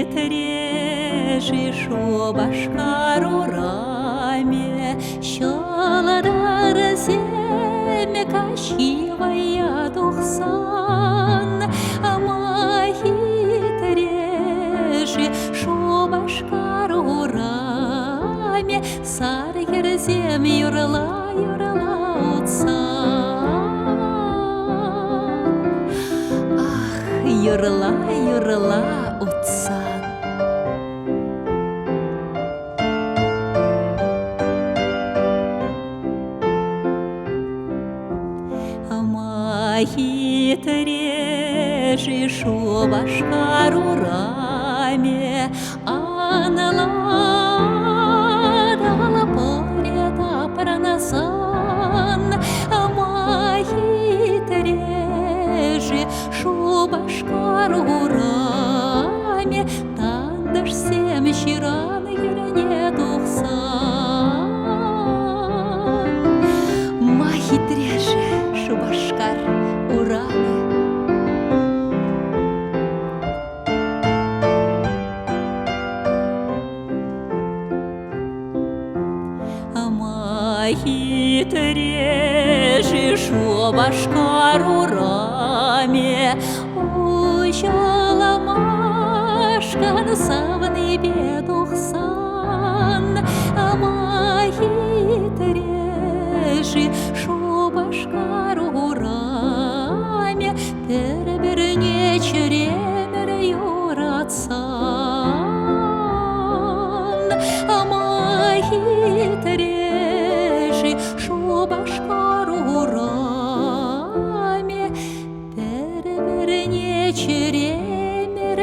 хитрежишь у башкару раме, щаладар земе кащивая тухсан, ама хитрежи шу башкару раме, сар ерзем юрла утсан. Юрла утсан. Ама хитрежишь у башкару раме, аналадала порета пранасан. Ама хитрежи шу башкару раме, тандыш сем щиран ерене тухсан. Ма хитрежи шу башкар ураме. Ама хитрежи шу башкару раме, ущаламашкан савны бедухсан. Ама хитрежи шу башкару раме, пер-берне черемер юратсан. Ама хитрежи шу башкару раме, пер-берне черемер